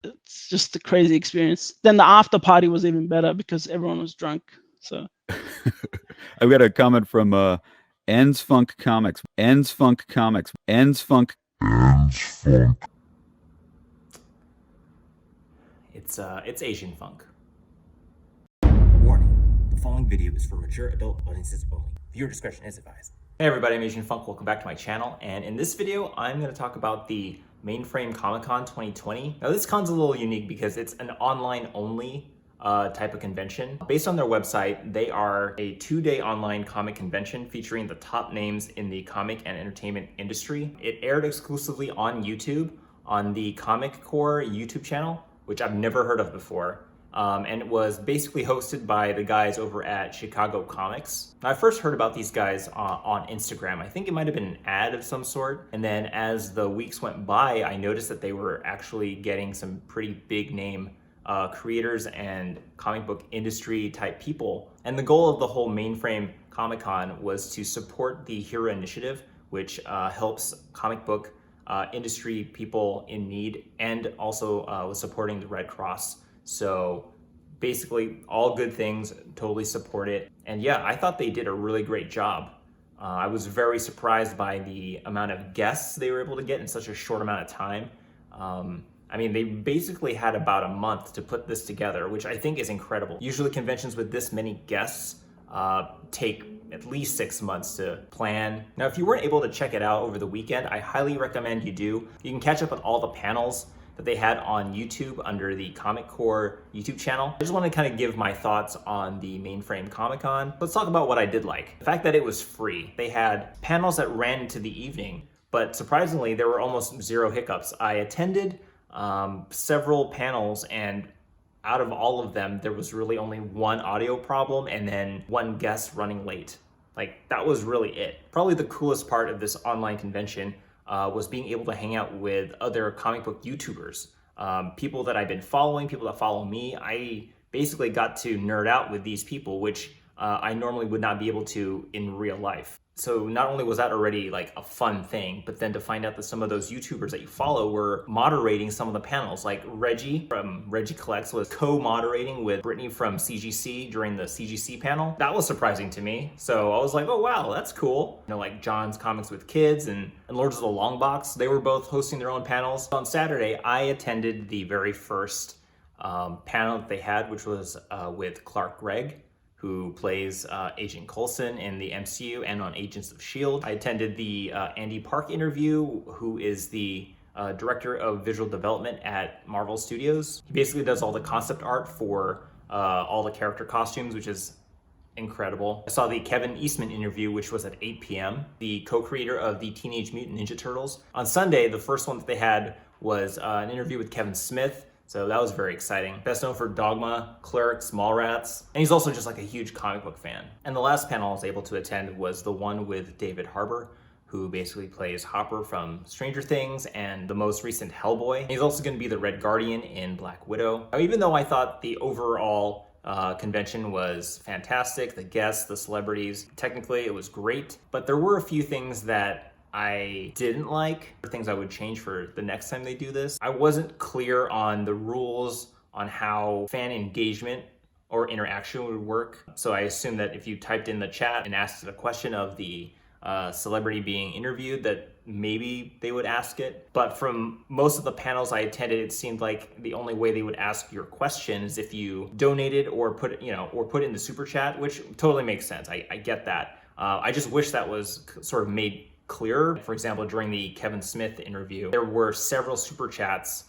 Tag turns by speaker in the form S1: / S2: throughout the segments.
S1: it's just a crazy experience. Then the after party was even better because everyone was drunk. So
S2: I've got a comment from Ends Funk Comics. Ends Funk Comics. Ends Funk.
S3: It's Asian funk.
S4: Warning, the following video is for mature adult audiences only. Viewer discretion is advised.
S3: Hey everybody, I'm Asian Funk. Welcome back to my channel. And in this video, I'm going to talk about the Mainframe Comic-Con 2020. Now this con's a little unique because it's an online only type of convention. Based on their website, they are a 2-day online comic convention featuring the top names in the comic and entertainment industry. It aired exclusively on YouTube, on the Comic Core YouTube channel, which I've never heard of before. And it was basically hosted by the guys over at Chicago Comics. Now, I first heard about these guys on Instagram. I think it might have been an ad of some sort. And then as the weeks went by, I noticed that they were actually getting some pretty big name creators and comic book industry type people. And the goal of the whole Mainframe Comic-Con was to support the Hero Initiative, which helps comic book industry people in need, and also was supporting the Red Cross. So basically all good things, totally support it. And yeah, I thought they did a really great job. I was very surprised by the amount of guests they were able to get in such a short amount of time. I mean, they basically had about a month to put this together, which I think is incredible. Usually conventions with this many guests take at least 6 months to plan. Now, if you weren't able to check it out over the weekend, I highly recommend you do. You can catch up on all the panels that they had on YouTube under the Comic Core YouTube channel. I just want to kind of give my thoughts on the Mainframe Comic-Con. Let's talk about what I did like. The fact that it was free. They had panels that ran into the evening, but surprisingly, there were almost zero hiccups. I attended several panels, and out of all of them, there was really only one audio problem and then one guest running late. Like, that was really it. Probably the coolest part of this online convention was being able to hang out with other comic book YouTubers, people that I've been following, people that follow me. I basically got to nerd out with these people, which I normally would not be able to in real life. So not only was that already like a fun thing, but then to find out that some of those YouTubers that you follow were moderating some of the panels, like Reggie from Reggie Collects was co-moderating with Brittany from CGC during the CGC panel. That was surprising to me. So I was like, oh wow, that's cool. You know, like John's Comics with Kids and Lords of the Long Box, they were both hosting their own panels. On Saturday, I attended the very first panel that they had, which was with Clark Gregg, who plays Agent Coulson in the MCU and on Agents of S.H.I.E.L.D. I attended the Andy Park interview, who is the director of visual development at Marvel Studios. He basically does all the concept art for all the character costumes, which is incredible. I saw the Kevin Eastman interview, which was at 8 p.m., the co-creator of the Teenage Mutant Ninja Turtles. On Sunday, the first one that they had was an interview with Kevin Smith. So that was very exciting. Best known for Dogma, Clerks, Mallrats, and he's also just like a huge comic book fan. And the last panel I was able to attend was the one with David Harbour, who basically plays Hopper from Stranger Things and the most recent Hellboy. And he's also going to be the Red Guardian in Black Widow. Now, even though I thought the overall convention was fantastic, the guests, the celebrities, technically it was great, but there were a few things that I didn't like, things I would change for the next time they do this. I wasn't clear on the rules on how fan engagement or interaction would work. So I assumed that if you typed in the chat and asked a question of the celebrity being interviewed, that maybe they would ask it. But from most of the panels I attended, it seemed like the only way they would ask your question is if you donated or put it in the super chat, which totally makes sense. I get that. I just wish that was sort of made clearer. For example, during the Kevin Smith interview, there were several super chats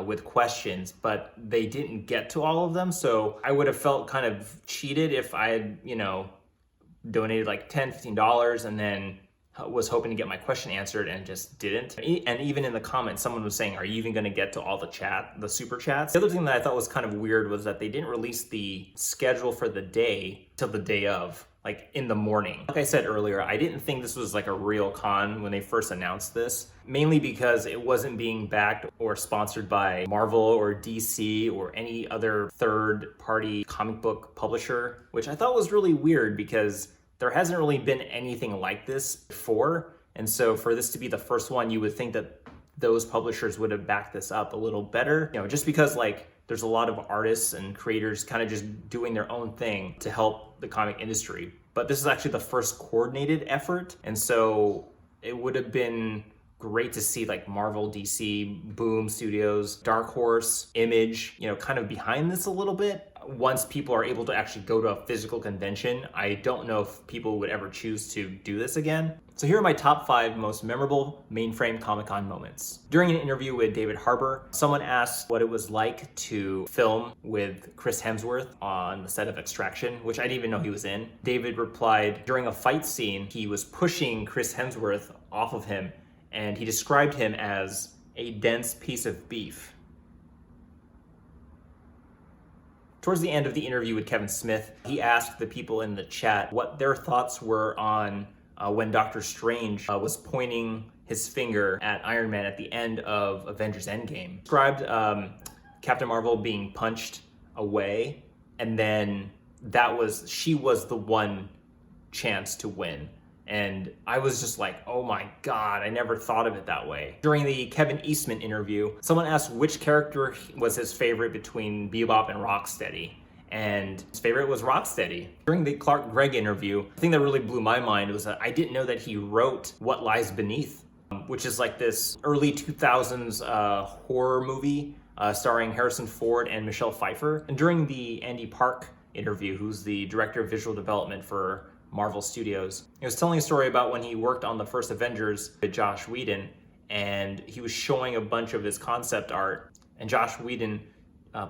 S3: with questions, but they didn't get to all of them. So I would have felt kind of cheated if I had, donated like $10, $15 and then was hoping to get my question answered and just didn't. And even in the comments, someone was saying, are you even gonna get to all the super chats? The other thing that I thought was kind of weird was that they didn't release the schedule for the day till the day of, like in the morning. Like I said earlier, I didn't think this was like a real con when they first announced this, mainly because it wasn't being backed or sponsored by Marvel or DC or any other third-party comic book publisher, which I thought was really weird because there hasn't really been anything like this before. And so for this to be the first one, you would think that those publishers would have backed this up a little better. You know, just because like there's a lot of artists and creators kind of just doing their own thing to help the comic industry. But this is actually the first coordinated effort. And so it would have been great to see like Marvel, DC, Boom Studios, Dark Horse, Image, you know, kind of behind this a little bit. Once people are able to actually go to a physical convention, I don't know if people would ever choose to do this again. So here are my top 5 most memorable Mainframe Comic-Con moments. During an interview with David Harbour, someone asked what it was like to film with Chris Hemsworth on the set of Extraction, which I didn't even know he was in. David replied, during a fight scene, he was pushing Chris Hemsworth off of him, and he described him as a dense piece of beef. Towards the end of the interview with Kevin Smith, he asked the people in the chat what their thoughts were on when Doctor Strange was pointing his finger at Iron Man at the end of Avengers Endgame. Described Captain Marvel being punched away, and then she was the one chance to win. And I was just like, oh my God, I never thought of it that way. During the Kevin Eastman interview, someone asked which character was his favorite between Bebop and Rocksteady. And his favorite was Rocksteady. During the Clark Gregg interview, the thing that really blew my mind was that I didn't know that he wrote What Lies Beneath, which is like this early 2000s horror movie starring Harrison Ford and Michelle Pfeiffer. And during the Andy Park interview, who's the director of visual development for Marvel Studios, he was telling a story about when he worked on the first Avengers with Josh Whedon, and he was showing a bunch of his concept art, and Josh Whedon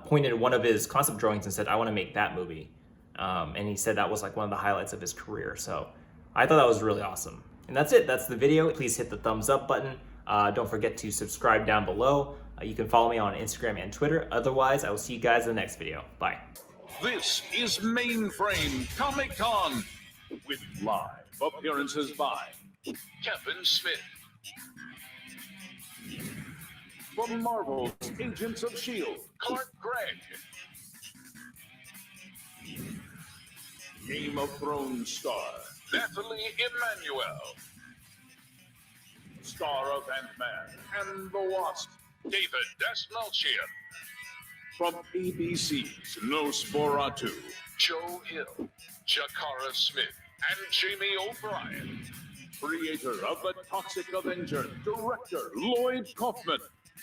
S3: pointed at one of his concept drawings and said, I want to make that movie. And he said that was like one of the highlights of his career. So I thought that was really awesome. And that's it. That's the video. Please hit the thumbs up button. Don't forget to subscribe down below. You can follow me on Instagram and Twitter. Otherwise, I will see you guys in the next video. Bye.
S5: This is Mainframe Comic-Con, with live appearances by Kevin Smith. From Marvel's Agents of S.H.I.E.L.D., Clark Gregg. Game of Thrones star, Nathalie Emmanuel. Star of Ant-Man and the Wasp, David Dastmalchian. From ABC's Nosferatu, Joe Hill, Jakara Smith, and Jamie O'Brien. Creator of The Toxic Avenger, director Lloyd Kaufman.